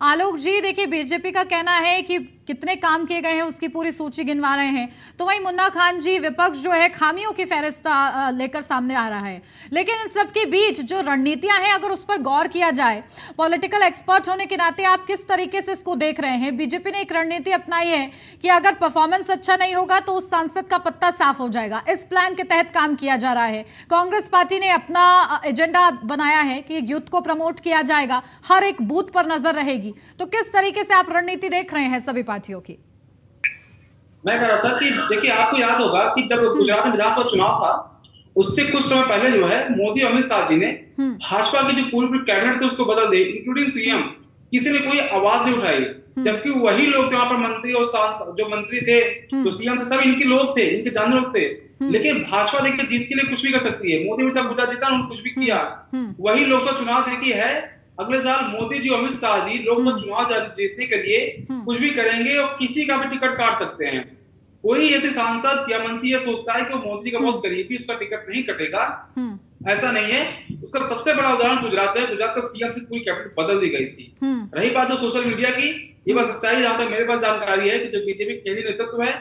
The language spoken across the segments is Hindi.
आलोक जी, देखिए बीजेपी का कहना है कि कितने काम किए गए हैं उसकी पूरी सूची गिनवा रहे हैं, तो वहीं मुन्ना खान जी विपक्ष जो है खामियों की फहरिस्त लेकर सामने आ रहा है। लेकिन इन सबके बीच जो रणनीतियां हैं अगर उस पर गौर किया जाए, पॉलिटिकल एक्सपर्ट होने के नाते आप किस तरीके से इसको देख रहे हैं? बीजेपी ने एक रणनीति अपनाई है कि अगर परफॉर्मेंस अच्छा नहीं होगा तो उस सांसद का पत्ता साफ हो जाएगा। इस प्लान के तहत काम किया जा रहा है। कांग्रेस पार्टी ने अपना एजेंडा बनाया है कि यूथ को प्रमोट किया जाएगा, हर एक बूथ पर नजर रहेगी। तो किस तरीके से आप रणनीति देख रहे हैं सभी पार्टियों की? मैं कह रहा था कि देखिए, आपको याद होगा कि जब गुजरात में विधानसभा चुनाव था उससे कुछ समय पहले जो है मोदी और अमित शाह जी ने भाजपा की जो पूरी कैबिनेट थी उसको बदल दी, इंक्लूडिंग सीएम। किसी ने कोई आवाज नहीं उठाई, जबकि वही लोग वहां पर मंत्री और सांसद जो मंत्री थे जो सीएम थे सब इनके लोग थे, इनके जानने लोग थे। लेकिन भाजपा देखिए जीत के लिए कुछ भी कर सकती है। मोदी भी सब गुजरात जीता, उन्होंने कुछ भी किया। वही लोकसभा चुनाव देखिए है, अगले साल मोदी जी और अमित शाह जी लोकसभा चुनाव जीतने के लिए कुछ भी करेंगे और किसी का भी टिकट काट सकते हैं। कोई यदि सांसद या मंत्री ये सोचता है कि वो मोदी का बहुत करीबी उसका टिकट नहीं कटेगा, ऐसा नहीं है। उसका सबसे बड़ा उदाहरण गुजरात है। गुजरात का सीएम से पूरी कैबिनेट बदल दी गई थी। रही बात जो सोशल मीडिया की, ये बात सच्चाई जहां तक मेरे पास जानकारी है कि जो बीजेपी केंद्रीय नेतृत्व है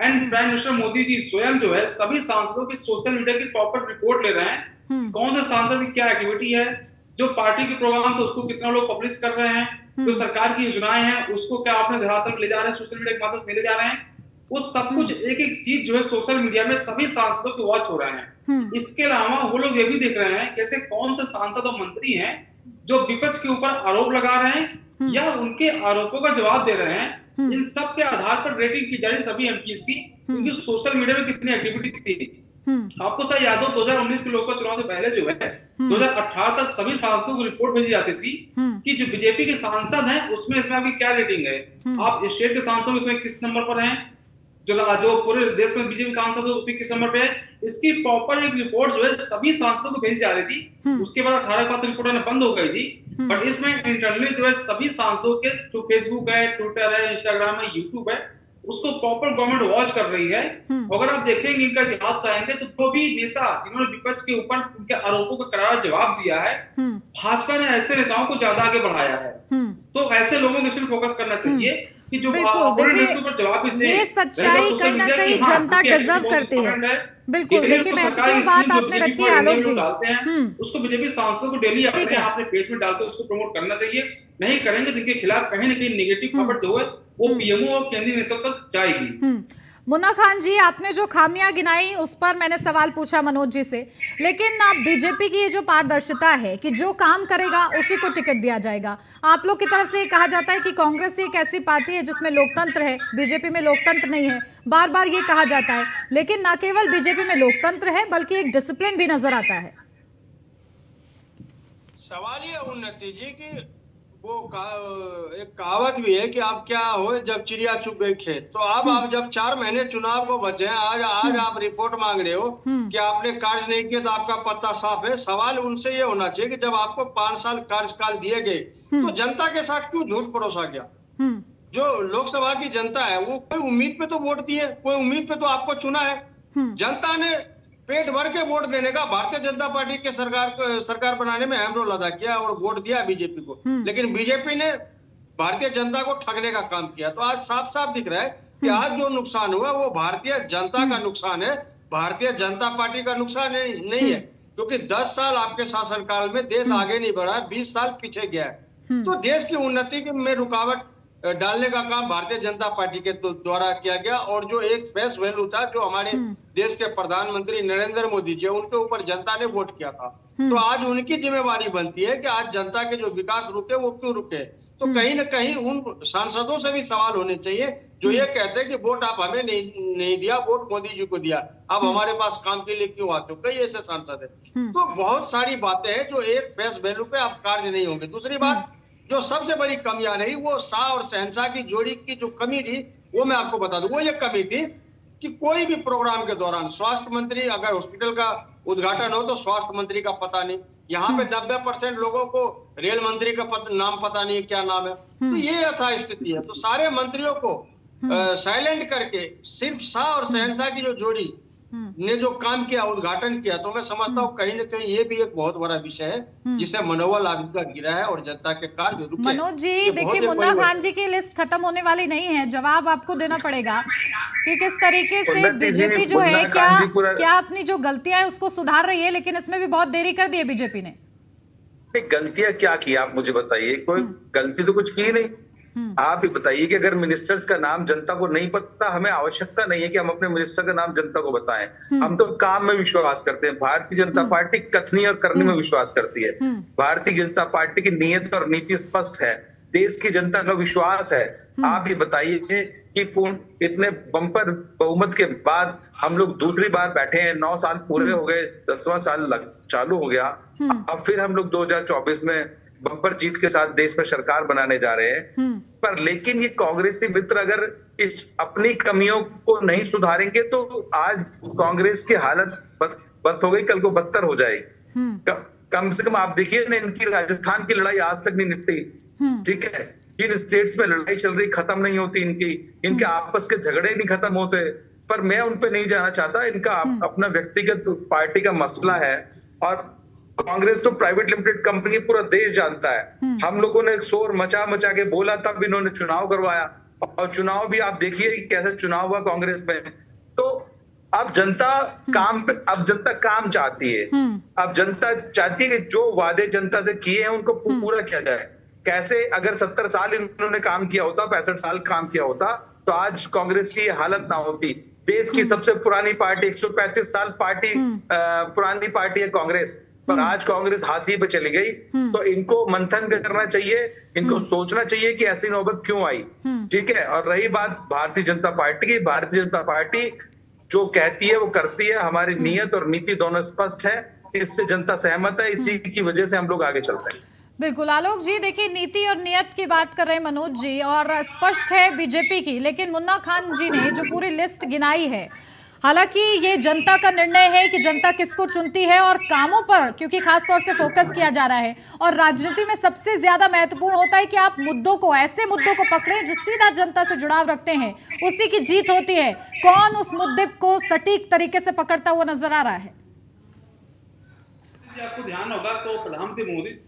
and prime minister Modi ji स्वयं जो है सभी सांसदों की सोशल मीडिया की प्रॉपर रिपोर्ट ले रहे हैं। कौन से सांसद की क्या एक्टिविटी है, जो पार्टी के प्रोग्राम से उसको कितना लोग पब्लिश कर रहे हैं, जो सरकार की योजनाएं हैं उसको क्या अपने धरातल ले जा रहे हैं, सोशल मीडिया के माध्यम से ले जा रहे हैं। वो सब कुछ एक एक चीज जो है सोशल मीडिया में सभी सांसदों के वॉच हो रहे हैं। इसके अलावा वो लोग ये भी देख रहे हैं कैसे कौन से सांसद और मंत्री हैं जो विपक्ष के ऊपर आरोप लगा रहे हैं या उनके आरोपों का जवाब दे रहे हैं। इन सब के आधार पर रेटिंग की जा रही सभी एमपीज की, उनकी सोशल मीडिया में कितनी एक्टिविटी थी। आपको शायद याद हो 2019 के लोकसभा चुनाव से पहले जो है 2018 तक सभी सांसदों को रिपोर्ट भेजी जाती थी कि जो बीजेपी के सांसद हैं उसमें इसमें आपकी क्या रेटिंग है, आप स्टेट के सांसदों में इसमें किस नंबर पर हैं, जो पूरे देश में बीजेपी सांसद है उसमें किस नंबर पे है। इसकी प्रॉपर एक रिपोर्ट जो है सभी सांसदों को भेजी जा रही थी। उसके बाद 18 के बाद रिपोर्ट आना बंद हो गई थी, बट इसमें इंटरनली जो है सभी सांसदों के जो फेसबुक है, ट्विटर है, इंस्टाग्राम है, यूट्यूब है, उसको प्रॉपर गवर्नमेंट वॉच कर रही है। अगर आप देखेंगे इनका इतिहास चाहेंगे तो जो भी नेता जिन्होंने विपक्ष के ऊपर उनके आरोपों का करारा जवाब दिया है, भाजपा ने ऐसे नेताओं को ज्यादा आगे बढ़ाया है। तो ऐसे लोगों को इस पर फोकस करना चाहिए कि जो ये सच्चाई कहीं ना कहीं जनता डिजर्व करती है। बिल्कुल, देखिए महत्वपूर्ण बात आपने रखी है आलोक जी। उसको बीजेपी सांसदों को डेली अपने पेज में डालकर उसको प्रमोट करना चाहिए। नहीं करेंगे जिनके खिलाफ कहीं ना कहीं नेगेटिव खबर जो है वो पीएमओ और केंद्रीय नेतृत्व तक जाएगी। मुन्ना खान जी, आपने जो खामियां गिनाई उस पर मैंने सवाल पूछा मनोज जी से, लेकिन अब बीजेपी की ये जो पारदर्शिता है कि जो काम करेगा उसी को टिकट दिया जाएगा, आप लोग की तरफ से कहा जाता है कि कांग्रेस एक ऐसी पार्टी है जिसमें लोकतंत्र है, बीजेपी में लोकतंत्र नहीं है, बार बार ये कहा जाता है। लेकिन न केवल बीजेपी में लोकतंत्र है बल्कि एक डिसिप्लिन भी नजर आता है। सवाल ये उन्नति जी की वो एक कहावत भी है कि आप क्या हो जब चिड़िया चुग गई खेत। तो अब आप जब 4 महीने चुनाव को बचे हैं, आज आप रिपोर्ट मांग रहे हो कि आपने कार्य नहीं किया तो आपका पत्ता साफ है। सवाल उनसे ये होना चाहिए कि जब आपको 5 साल कार्यकाल दिए गए तो जनता के साथ क्यों झूठ परोसा गया? जो लोकसभा की जनता है वो कोई उम्मीद पे तो वोट दिए, कोई उम्मीद पे तो आपको चुना है। जनता ने पेट भर के वोट देने का भारतीय जनता पार्टी के सरकार बनाने में अहम रोल अदा किया और वोट दिया बीजेपी को। लेकिन बीजेपी ने भारतीय जनता को ठगने का काम किया। तो आज साफ साफ दिख रहा है कि आज जो नुकसान हुआ वो भारतीय जनता का नुकसान है, भारतीय जनता पार्टी का नुकसान नहीं है। क्योंकि 10 साल आपके शासनकाल में देश आगे नहीं बढ़ा, 20 साल पीछे गया है। तो देश की उन्नति में रुकावट डालने का काम भारतीय जनता पार्टी के द्वारा किया गया। और जो एक फेस वैल्यू था जो हमारे देश के प्रधानमंत्री नरेंद्र मोदी जी, उनके ऊपर जनता ने वोट किया था। तो आज उनकी जिम्मेवारी बनती है कि आज जनता के जो विकास रुके वो क्यों रुके। तो कहीं ना कहीं उन सांसदों से भी सवाल होने चाहिए जो ये कहते हैं कि वोट आप हमें नहीं दिया, वोट मोदी जी को दिया, आप हमारे पास काम के लिए क्यों आते हो। कई ऐसे सांसद है। तो बहुत सारी बातें हैं जो एक फेस वैल्यू पे आप कार्य नहीं होंगे। दूसरी बात जो सबसे बड़ी कमियां रही वो शाह और शहनशाह की जोड़ी की जो कमी थी वो मैं आपको बता दूं। वो ये कमी थी कि कोई भी प्रोग्राम के दौरान स्वास्थ्य मंत्री, अगर हॉस्पिटल का उद्घाटन हो तो स्वास्थ्य मंत्री का पता नहीं। यहाँ पे 90% लोगों को रेल मंत्री का नाम पता नहीं क्या नाम है। तो ये यथा स्थिति है। तो सारे मंत्रियों को साइलेंट करके सिर्फ शाह और शहनशाह की जो जोड़ी ने जो काम किया, उद्घाटन किया, तो मैं समझता हूँ कहीं ना कहीं ये भी एक बहुत बड़ा विषय है जिससे मनोबल आदमी का गिरा है और जनता के कार्य रुके। मनोज जी ये बहुत देखिए, एक मुन्ना बड़ी खान जी की लिस्ट खत्म होने वाली नहीं है, जवाब आपको देना पड़ेगा कि किस तरीके से उन्नति जी, बीजेपी जो है मुन्ना क्या खान जी पूरा- क्या अपनी जो गलतियां है उसको सुधार रही है, लेकिन इसमें भी बहुत देरी कर दी है बीजेपी ने। गलतियां क्या की आप मुझे बताइए, कोई गलती तो कुछ की नहीं। आप ही बताइए कि अगर मिनिस्टर्स का नाम जनता को नहीं पता, हमें आवश्यकता नहीं है कि हम अपने मिनिस्टर का नाम जनता को बताएं। हम तो काम में विश्वास करते हैं। भारतीय जनता पार्टी कथनी और करनी में विश्वास करती है। भारतीय जनता पार्टी की नीयत और नीति स्पष्ट है, देश की जनता का विश्वास है। आप ही बताइए कि इतने बम्पर बहुमत के बाद हम लोग दूसरी बार बैठे हैं, 9 साल पूरे हो गए, 10वां साल चालू हो गया। अब फिर हम लोग 2024 में बम्पर जीत के साथ देश में सरकार बनाने जा रहे हैं। पर लेकिन ये कांग्रेसी मित्र अगर इस अपनी कमियों को नहीं सुधारेंगे तो आज कांग्रेस की हालत बद हो गई, कल को बदतर हो जाएगी। कम से कम आप देखिए ना, इनकी राजस्थान की लड़ाई आज तक नहीं निपटी। ठीक है, जिन स्टेट्स में लड़ाई चल रही खत्म नहीं होती, इनके आपस के झगड़े नहीं खत्म होते। पर मैं उन पे नहीं जाना चाहता, इनका अपना व्यक्तिगत पार्टी का मसला है। और कांग्रेस तो प्राइवेट लिमिटेड कंपनी पूरा देश जानता है। हम लोगों ने शोर मचा मचा के बोला, तब इन्होंने चुनाव करवाया, और चुनाव भी आप देखिए कैसे चुनाव हुआ कांग्रेस में। तो अब जनता काम चाहती है। अब जनता चाहती है कि जो वादे जनता से किए हैं उनको पूरा किया जाए। कैसे, अगर 70 साल इन्होंने काम किया होता, 65 साल काम किया होता, तो आज कांग्रेस की हालत ना होती। देश की सबसे पुरानी पार्टी, 135 साल पुरानी पार्टी है कांग्रेस, पर आज कांग्रेस हाशिए पे चली गई। तो इनको मंथन करना चाहिए, इनको सोचना चाहिए कि ऐसी नौबत क्यों आई। ठीक है, और रही बात भारतीय जनता पार्टी की, भारतीय जनता पार्टी जो कहती है वो करती है। हमारी नीयत और नीति दोनों स्पष्ट है, इससे जनता सहमत है, इसी की वजह से हम लोग आगे चलते हैं। बिल्कुल आलोक जी, देखिए नीति और नियत की बात कर रहे हैं मनोज जी, और स्पष्ट है बीजेपी की, लेकिन मुन्ना खान जी ने जो पूरी लिस्ट गिनाई है, हालांकि ये जनता का निर्णय है कि जनता किसको चुनती है, और कामों पर क्योंकि खासतौर से फोकस किया जा रहा है। और राजनीति में सबसे ज्यादा महत्वपूर्ण होता है कि आप मुद्दों को, ऐसे मुद्दों को पकड़ें जो सीधा जनता से जुड़ाव रखते हैं, उसी की जीत होती है। कौन उस मुद्दे को सटीक तरीके से पकड़ता हुआ नजर आ रहा है? आपको ध्यान होगा तो प्रधानमंत्री मोदी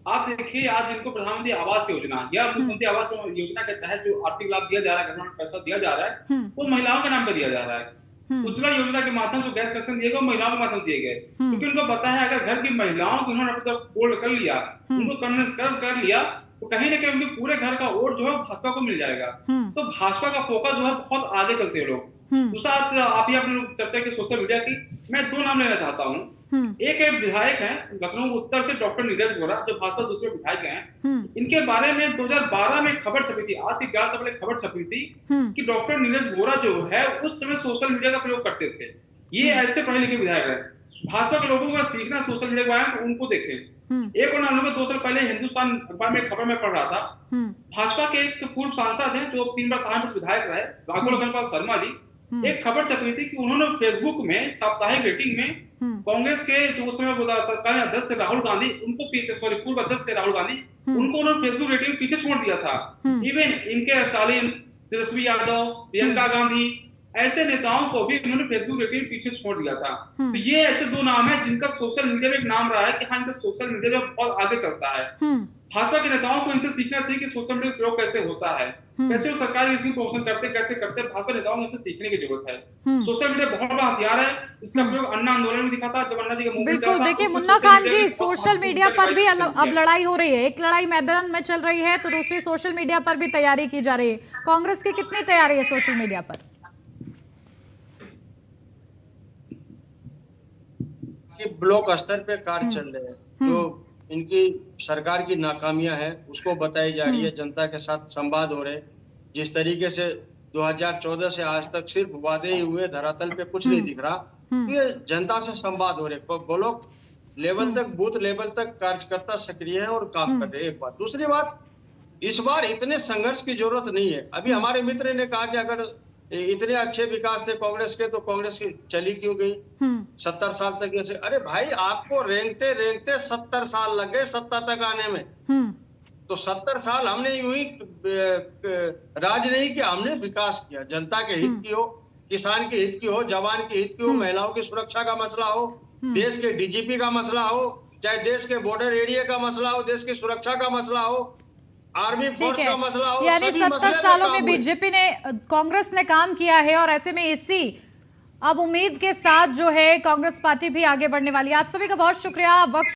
आप देखिए, आज इनको प्रधानमंत्री आवास योजना या मुख्यमंत्री आवास योजना के तहत जो आर्थिक लाभ दिया जा रहा है, गवर्नमेंट पैसा दिया जा रहा है, वो महिलाओं के नाम पे दिया जा रहा है। उज्ज्वला योजना के माध्यम से गैस कनेक्शन दिए गए, महिलाओं के माध्यम से दिए गए, क्योंकि उनको पता है अगर घर की महिलाओं को उन्होंने अपना होल्ड कर लिया, उनको कन्विंस कर लिया, तो कहीं ना कहीं उनके पूरे घर का वोट जो है भाजपा को मिल जाएगा। तो भाजपा का फोकस जो है बहुत आगे चलते हैं लोग। दूसरा, आप ही आपने चर्चा की सोशल मीडिया की, मैं 2 नाम लेना चाहता हूँ। एक विधायक है लखनऊ उत्तर से, डॉक्टर नीरज वोरा, जो भाजपा दूसरे विधायक हैं। इनके बारे में 2012 में खबर छपी थी, आज से 11 साल पहले खबर छपी थी कि डॉक्टर नीरज वोरा जो है उस समय सोशल मीडिया का प्रयोग करते थे। ये ऐसे पढ़े लिखे विधायक है। भाजपा के लोगों का सीखना सोशल मीडिया के बारे में, उनको देखें। एक और नाम लोग 2 साल पहले हिंदुस्तान अखबार में खबर में पढ़ रहा था, भाजपा के एक पूर्व सांसद हैं जो 3 बार सहारनपुर विधायक रहे, राघव लखनपाल शर्मा जी, एक खबर छपी थी कि उन्होंने फेसबुक में साप्ताहिक रेटिंग में कांग्रेस के जो उस समय तत्कालीन अध्यक्ष थे राहुल गांधी, उनको पीछे, सॉरी पूर्व अध्यक्ष थे राहुल गांधी, उनको उन्होंने फेसबुक रेटिंग पीछे छोड़ दिया था। इवन इनके स्टालिन, तेजस्वी यादव, प्रियंका गांधी, ऐसे नेताओं को भी उन्होंने फेसबुक रेटिंग पीछे छोड़ दिया था। तो ये ऐसे 2 नाम है जिनका सोशल मीडिया में एक नाम रहा है कि हाँ, इनका सोशल मीडिया जो बहुत आगे चलता है। भाजपा के नेताओं को इनसे सीखना चाहिए कि सोशल मीडिया प्रयोग कैसे होता है, कैसे वो सरकारी इसकी प्रमोशन करते, कैसे करते। भाजपा नेताओं को इनसे सीखने की जरूरत है। सोशल मीडिया बहुत बड़ा हथियार है, इसका प्रयोग अन्ना आंदोलन में दिखा था, जब अन्ना जी का मूवमेंट चला था। बिल्कुल, देखिए मुन्ना खान जी, सोशल मीडिया पर भी अब लड़ाई हो रही है। एक लड़ाई मैदान में चल रही है, तो दूसरी सोशल मीडिया पर भी तैयारी की जा रही है। कांग्रेस की कितनी तैयारी है सोशल मीडिया पर? ब्लॉक स्तर पे कार्य चल रहे हैं, जो इनकी सरकार की नाकामियां हैं उसको बताई जा रही है, जनता के साथ संवाद हो रहे। जिस तरीके से 2014 से आज तक सिर्फ वादे ही हुए, धरातल पे कुछ नहीं दिख रहा, तो ये जनता से संवाद हो रहे। ब्लॉक लेवल तक, बूथ लेवल तक कार्यकर्ता सक्रिय है और काम कर रहे हैं। एक बात। दूसरी बात, इस बार इतने संघर्ष की जरूरत नहीं है। अभी हमारे मित्र ने कहा कि अगर इतने अच्छे विकास थे कांग्रेस के, तो कांग्रेस की चली क्यों गई 70 साल तक ऐसे? अरे भाई, आपको रेंगते रेंगते 70 साल लग गए सत्ता तक आने में। तो 70 साल हमने यूं ही राज नहीं किया, हमने विकास किया। जनता के हित की हो, किसान के हित की हो, जवान के हित की हो, महिलाओं की सुरक्षा का मसला हो, देश के डीजीपी का मसला हो, चाहे देश के बॉर्डर एरिया का मसला हो, देश की सुरक्षा का मसला हो, आर्मी ठीक फोर्स है, का मसला हो, यानी सभी 70 मसले पे सालों काम में हुए। बीजेपी ने, कांग्रेस ने काम किया है और ऐसे में इसी अब उम्मीद के साथ जो है कांग्रेस पार्टी भी आगे बढ़ने वाली है। आप सभी का बहुत शुक्रिया। वक्त